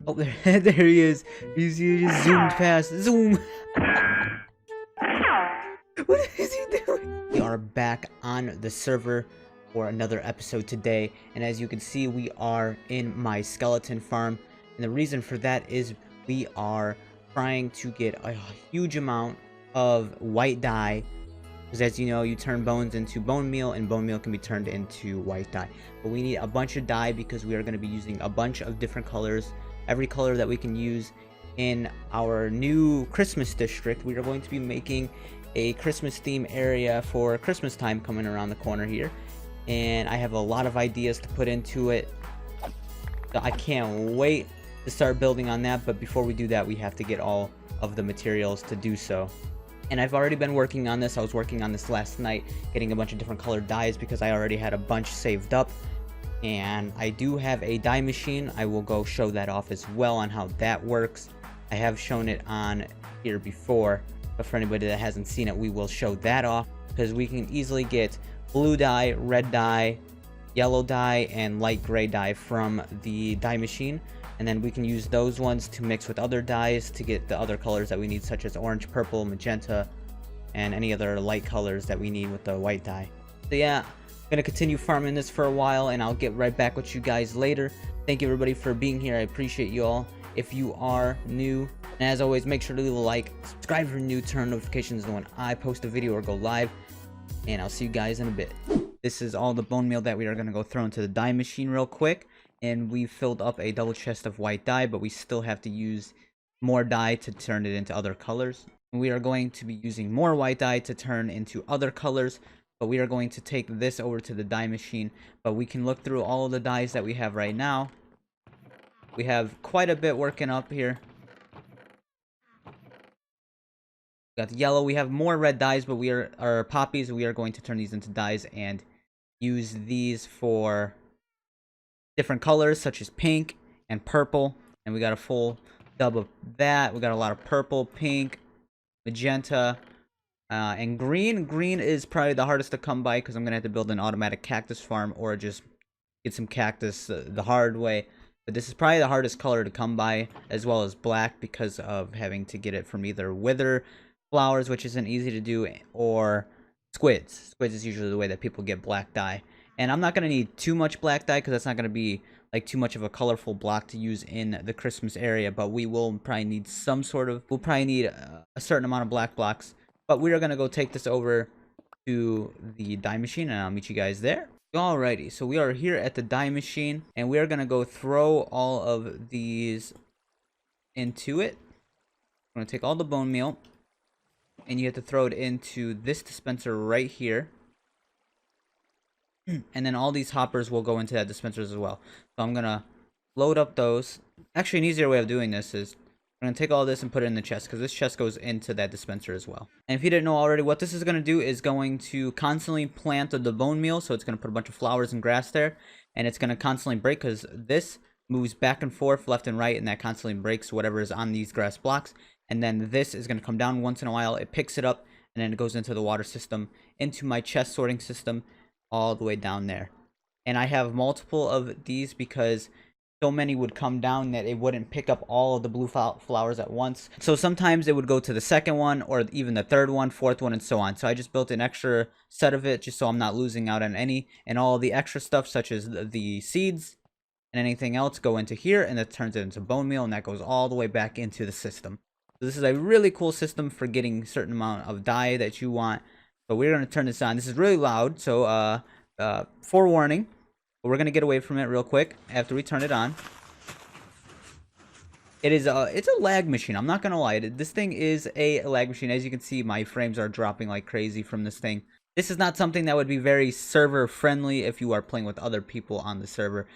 Oh, there, there he is. He just zoomed past. Zoom. What is he doing? We are back on the server for another episode today, and as you can see, we are in my skeleton farm, and the reason for that is we are trying to get a huge amount of white dye, because as you know, you turn bones into bone meal, and bone meal can be turned into white dye. But we need a bunch of dye because we are going to be using a bunch of different colors, every color that we can use in our new Christmas district. We are going to be making a Christmas theme area for Christmas time coming around the corner here, and I have a lot of ideas to put into it, so I can't wait to start building on that. But before we do that, we have to get all of the materials to do so, and I've already been working on this. I was working on this last night, getting a bunch of different colored dyes because I already had a bunch saved up, and I do have a dye machine. I will go show that off as well on how that works. I have shown it on here before, but for anybody that hasn't seen it, we will show that off because we can easily get blue dye, red dye, yellow dye, and light gray dye from the dye machine, and then we can use those ones to mix with other dyes to get the other colors that we need, such as orange, purple, magenta, and any other light colors that we need with the white dye. So yeah, I'm gonna continue farming this for a while, and I'll get right back with you guys later. Thank you everybody for being here. I appreciate you all. If you are new, and as always, make sure to leave a like, subscribe if you're new, turn notifications when I post a video or go live, and I'll see you guys in a bit. This is all the bone meal that we are going to go throw into the dye machine real quick, and we filled up a double chest of white dye, but we still have to use more dye to turn it into other colors. We are going to be using more white dye to turn into other colors, but we are going to take this over to the dye machine. But we can look through all of the dyes that we have right now. We have quite a bit working up here. We got the yellow. We have more red dyes, but our poppies. We are going to turn these into dyes and use these for different colors, such as pink and purple. And we got a full dub of that. We got a lot of purple, pink, magenta, and green. Green is probably the hardest to come by because I'm gonna have to build an automatic cactus farm or just get some cactus the hard way. But this is probably the hardest color to come by, as well as black, because of having to get it from either wither flowers, which isn't easy to do, or squids. Squids is usually the way that people get black dye. And I'm not going to need too much black dye, because that's not going to be like too much of a colorful block to use in the Christmas area. But we will probably need we'll probably need a certain amount of black blocks. But we are going to go take this over to the dye machine, and I'll meet you guys there. Alrighty, so we are here at the dye machine, and we are going to go throw all of these into it. I'm going to take all the bone meal, and you have to throw it into this dispenser right here. And then all these hoppers will go into that dispenser as well. So I'm going to load up those. Actually, an easier way of doing this is I'm going to take all this and put it in the chest, because this chest goes into that dispenser as well. And if you didn't know already, what this is going to do is going to constantly plant the bone meal. So it's going to put a bunch of flowers and grass there, and it's going to constantly break, because this moves back and forth, left and right, and that constantly breaks whatever is on these grass blocks. And then this is going to come down once in a while. It picks it up, and then it goes into the water system, into my chest sorting system, all the way down there. And I have multiple of these because so many would come down that it wouldn't pick up all of the blue flowers at once. So sometimes it would go to the second one, or even the third one, fourth one, and so on. So I just built an extra set of it just so I'm not losing out on any. And all the extra stuff, such as the seeds and anything else, go into here, and that turns it into bone meal, and that goes all the way back into the system. So this is a really cool system for getting a certain amount of dye that you want. But we're going to turn this on. This is really loud, so forewarning. But we're going to get away from it real quick after we turn it on. It's a lag machine. I'm not going to lie. This thing is a lag machine. As you can see, my frames are dropping like crazy from this thing. This is not something that would be very server friendly if you are playing with other people on the server.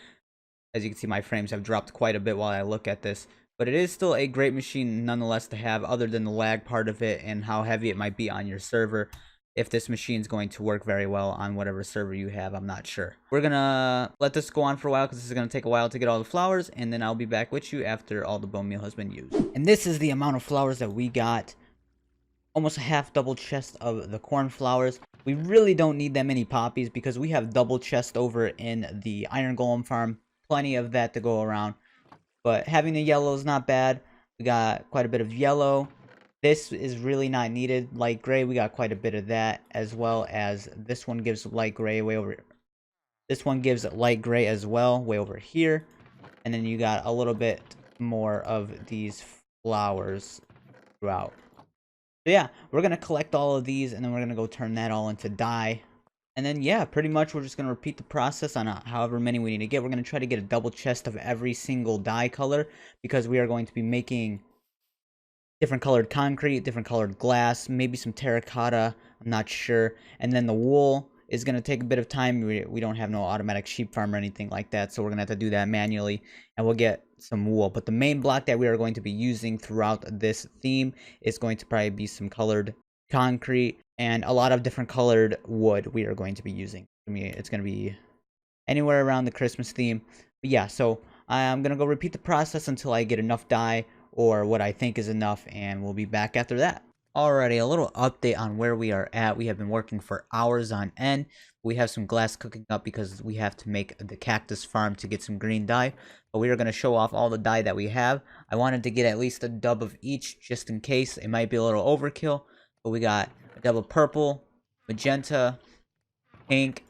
As you can see, my frames have dropped quite a bit while I look at this. But it is still a great machine nonetheless to have, other than the lag part of it and how heavy it might be on your server. If this machine is going to work very well on whatever server you have, I'm not sure. We're going to let this go on for a while, because this is going to take a while to get all the flowers. And then I'll be back with you after all the bone meal has been used. And this is the amount of flowers that we got. Almost a half double chest of the corn flowers. We really don't need that many poppies, because we have double chest over in the iron golem farm. Plenty of that to go around. But having the yellow is not bad. We got quite a bit of yellow. This is really not needed. Light gray, we got quite a bit of that, as well as this one gives light gray way over. This one gives light gray as well, way over here. And then you got a little bit more of these flowers throughout. So yeah, we're going to collect all of these, and then we're going to go turn that all into dye. And then yeah, pretty much we're just going to repeat the process on however many we need to get. We're going to try to get a double chest of every single dye color, because we are going to be making different colored concrete, different colored glass, maybe some terracotta, I'm not sure. And then the wool is going to take a bit of time. We don't have no automatic sheep farm or anything like that, so we're going to have to do that manually, and we'll get some wool. But the main block that we are going to be using throughout this theme is going to probably be some colored concrete and a lot of different colored wood we are going to be using. I mean, it's going to be anywhere around the Christmas theme. But yeah, so I'm going to go repeat the process until I get enough dye, or what I think is enough, and we'll be back after that. Alrighty, a little update on where we are at. We have been working for hours on end. We have some glass cooking up because we have to make the cactus farm to get some green dye. But we are going to show off all the dye that we have. I wanted to get at least a dub of each just in case. It might be a little overkill. But we got a dub of purple, magenta, pink.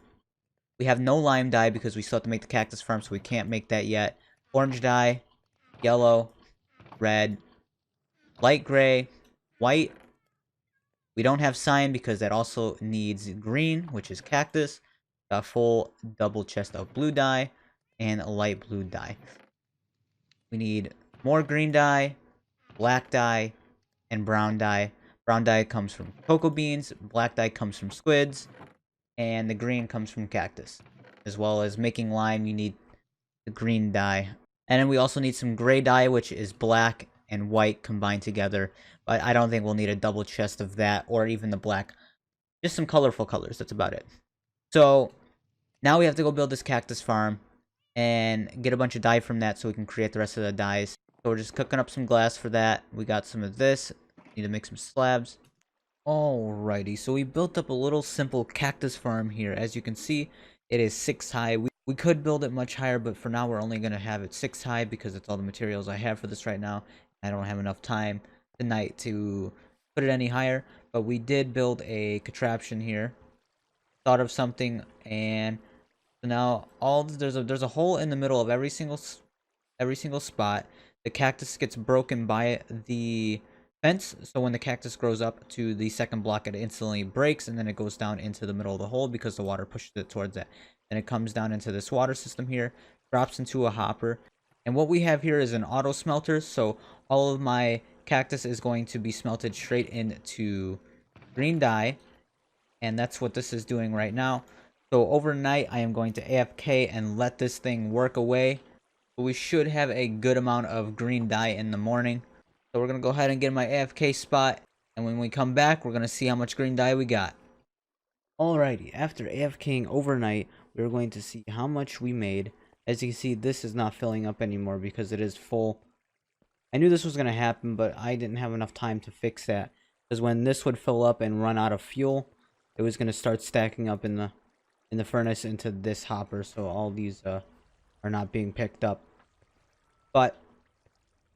We have no lime dye because we still have to make the cactus farm, so we can't make that yet. Orange dye, yellow, red, light gray, white. We don't have cyan because that also needs green, which is cactus. A full double chest of blue dye and a light blue dye. We need more green dye, black dye, and brown dye. Brown dye comes from cocoa beans, black dye comes from squids, and the green comes from cactus. As well as making lime, you need the green dye. And then we also need some gray dye, which is black and white combined together. But I don't think we'll need a double chest of that, or even the black. Just some colorful colors, that's about it. So, now we have to go build this cactus farm and get a bunch of dye from that so we can create the rest of the dyes. So we're just cooking up some glass for that. We got some of this. Need to make some slabs. Alrighty, so we built up a little simple cactus farm here. As you can see, it is 6 high. We could build it much higher, but for now we're only going to have it 6 high because it's all the materials I have for this right now. I don't have enough time tonight to put it any higher, but we did build a contraption here. Thought of something, and so now there's a hole in the middle of every single spot. The cactus gets broken by the fence, so when the cactus grows up to the second block, it instantly breaks, and then it goes down into the middle of the hole because the water pushes it towards it. Then it comes down into this water system here, drops into a hopper, and what we have here is an auto smelter, so all of my cactus is going to be smelted straight into green dye, and that's what this is doing right now. So overnight, I am going to AFK and let this thing work away. But we should have a good amount of green dye in the morning. So we're going to go ahead and get my AFK spot. And when we come back, we're going to see how much green dye we got. Alrighty, after AFKing overnight, we're going to see how much we made. As you can see, this is not filling up anymore because it is full. I knew this was going to happen, but I didn't have enough time to fix that. Because when this would fill up and run out of fuel, it was going to start stacking up in the furnace into this hopper, so all these are not being picked up. But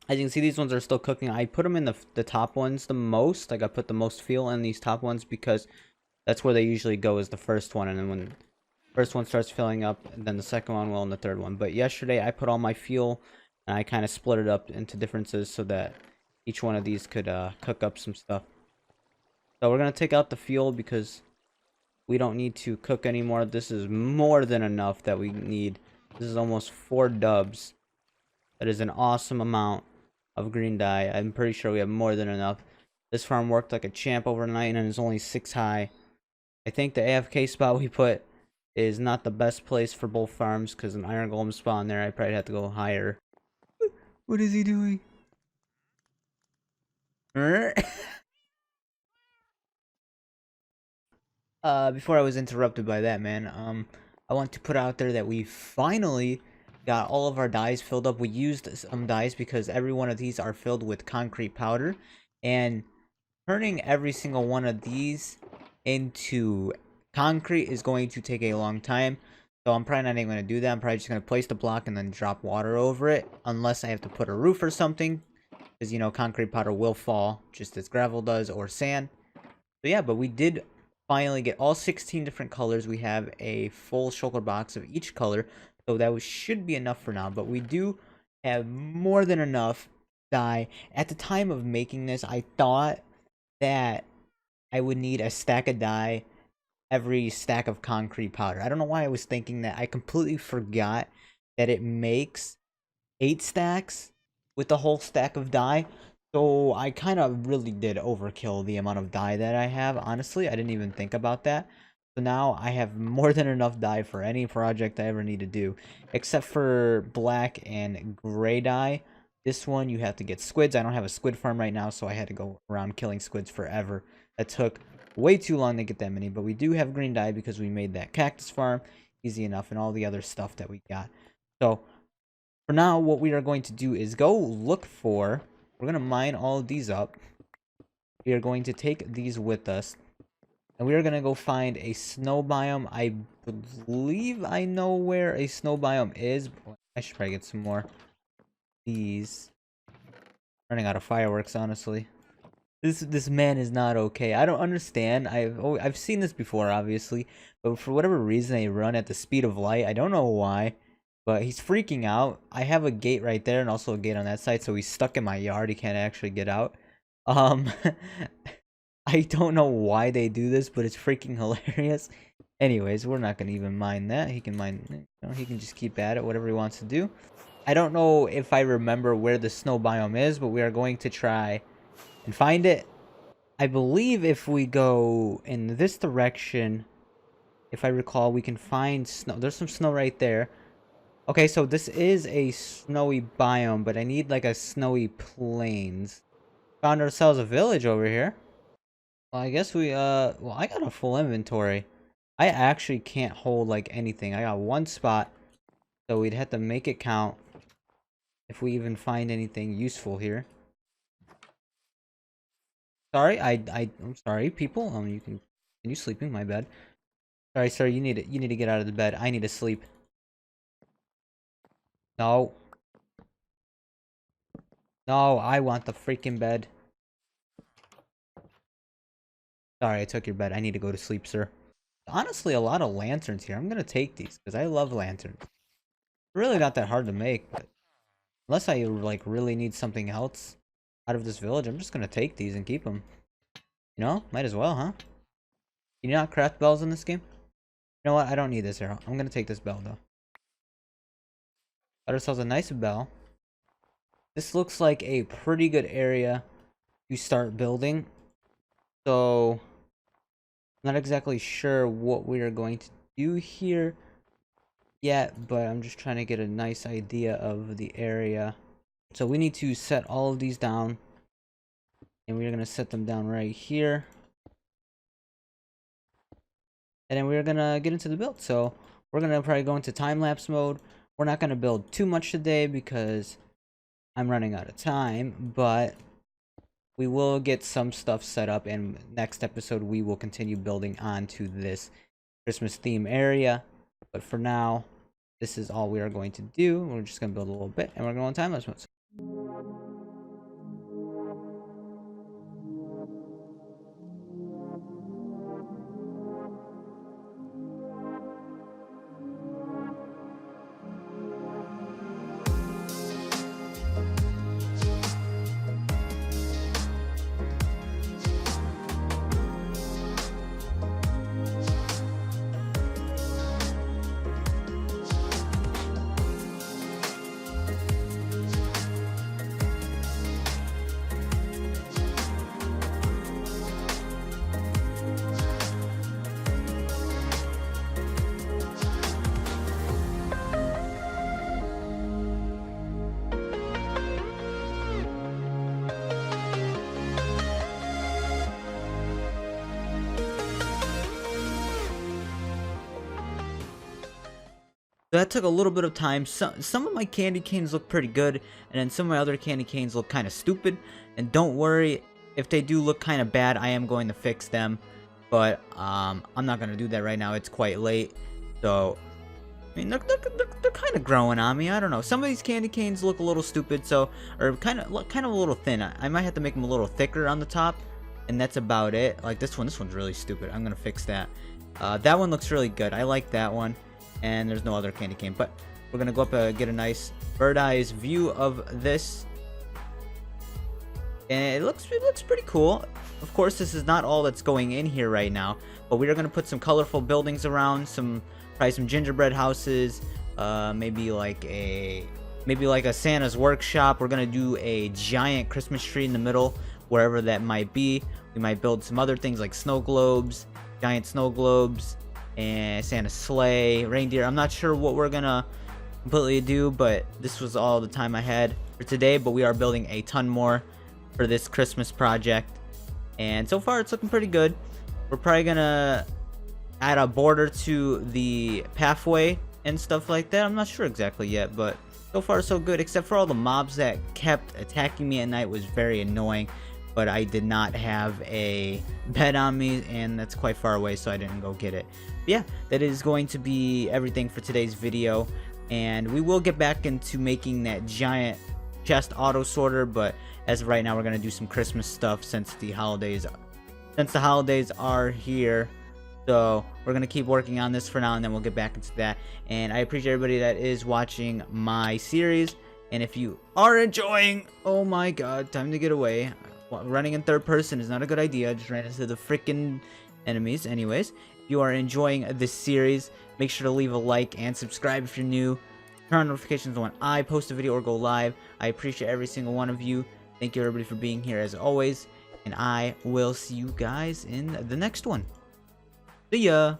as you can see, these ones are still cooking. I put them in the top ones the most. Like, I put the most fuel in these top ones because that's where they usually go, is the first one. And then when the first one starts filling up, and then the second one will, and the third one. But yesterday I put all my fuel, and I kind of split it up into differences so that each one of these could cook up some stuff. So we're going to take out the fuel because we don't need to cook anymore. This is more than enough that we need. This is almost 4 dubs. That is an awesome amount of green dye. I'm pretty sure we have more than enough. This farm worked like a champ overnight, and it's only 6 high. I think the AFK spot we put is not the best place for both farms because an iron golem spawn there. I probably have to go higher. What is he doing? Before I was interrupted by that, man, I want to put out there that we finally got all of our dyes filled up. We used some dyes because every one of these are filled with concrete powder, and turning every single one of these into concrete is going to take a long time. So I'm probably not even going to do that. I'm probably just going to place the block and then drop water over it. Unless I have to put a roof or something. Because, you know, concrete powder will fall just as gravel does or sand. So yeah, but we did finally get all 16 different colors. We have a full shulker box of each color. So that should be enough for now. But we do have more than enough dye. At the time of making this, I thought that I would need a stack of dye every stack of concrete powder. I don't know why I was thinking that. I completely forgot that it makes 8 stacks with the whole stack of dye. So I kind of really did overkill the amount of dye that I have. Honestly, I didn't even think about that. So now I have more than enough dye for any project I ever need to do. Except for black and gray dye. This one you have to get squids. I don't have a squid farm right now, so I had to go around killing squids forever. That took way too long to get that many. But we do have green dye because we made that cactus farm easy enough and all the other stuff that we got. So for now, what we are going to do is go look for... We're going to mine all of these up. We are going to take these with us. And we are going to go find a snow biome. I believe I know where a snow biome is. I should probably get some more. These. Running out of fireworks, honestly. This man is not okay. I don't understand. I've seen this before, obviously. But for whatever reason, they run at the speed of light. I don't know why. But he's freaking out. I have a gate right there and also a gate on that side, so he's stuck in my yard. He can't actually get out. I don't know why they do this, but it's freaking hilarious. Anyways, we're not gonna even mind that. He can mind, you know, he can just keep at it, whatever he wants to do. I don't know if I remember where the snow biome is, but we are going to try and find it. I believe if we go in this direction, if I recall, we can find snow. There's some snow right there. Okay, so this is a snowy biome, but I need like a snowy plains. Found ourselves a village over here. Well, I guess we, well, I got a full inventory. I actually can't hold like anything. I got one spot, so we'd have to make it count if we even find anything useful here. Sorry, I'm sorry, people. You can continue sleeping. My bad. Sorry, sir. You need to get out of the bed. I need to sleep. No. No, I want the freaking bed. Sorry, I took your bed. I need to go to sleep, sir. Honestly, a lot of lanterns here. I'm gonna take these because I love lanterns. Really not that hard to make, but unless I like really need something else out of this village, I'm just gonna take these and keep them. You know, might as well, huh? Can you not craft bells in this game? You know what? I don't need this arrow. I'm gonna take this bell though. Got ourselves a nice bell. This looks like a pretty good area to start building. So, not exactly sure what we are going to do here yet, but I'm just trying to get a nice idea of the area. So we need to set all of these down, and we're going to set them down right here. And then we're going to get into the build. So we're going to probably go into time-lapse mode. We're not going to build too much today because I'm running out of time, but we will get some stuff set up, and next episode we will continue building onto this Christmas theme area. But for now, this is all we are going to do. We're just going to build a little bit, and we're going to time-lapse mode. So that took a little bit of time. Some of my candy canes look pretty good, and then some of my other candy canes look kind of stupid. And don't worry, if they do look kind of bad, I am going to fix them. But I'm not going to do that right now. It's quite late. So I mean, they're kind of growing on me. I don't know. Some of these candy canes look a little stupid, or kind of a little thin. I might have to make them a little thicker on the top, and that's about it. Like this one's really stupid. I'm gonna fix that. That one looks really good. I like that one. And there's no other candy cane, but we're gonna go up and get a nice bird's-eye view of this, and it looks pretty cool. Of course, this is not all that's going in here right now, but we are gonna put some colorful buildings around, probably some gingerbread houses, maybe like a Santa's workshop. We're gonna do a giant Christmas tree in the middle, wherever that might be. We might build some other things like snow globes, giant snow globes, and Santa's sleigh, reindeer. I'm not sure what we're gonna completely do, but this was all the time I had for today. But we are building a ton more for this Christmas project, and so far it's looking pretty good. We're probably gonna add a border to the pathway and stuff like that. I'm not sure exactly yet, but so far so good, except for all the mobs that kept attacking me at night. Was very annoying, but I did not have a bed on me, and that's quite far away, so I didn't go get it. But yeah, that is going to be everything for today's video, and we will get back into making that giant chest auto sorter, but as of right now, we're going to do some Christmas stuff since the holidays are here. So we're going to keep working on this for now, and then we'll get back into that. And I appreciate everybody that is watching my series, and if you are enjoying, oh my god, time to get away. Running in third person is not a good idea. I just ran into the freaking enemies. Anyways, if you are enjoying this series, make sure to leave a like and subscribe if you're new. Turn on notifications when I post a video or go live. I appreciate every single one of you. Thank you everybody for being here as always, and I will see you guys in the next one. See ya!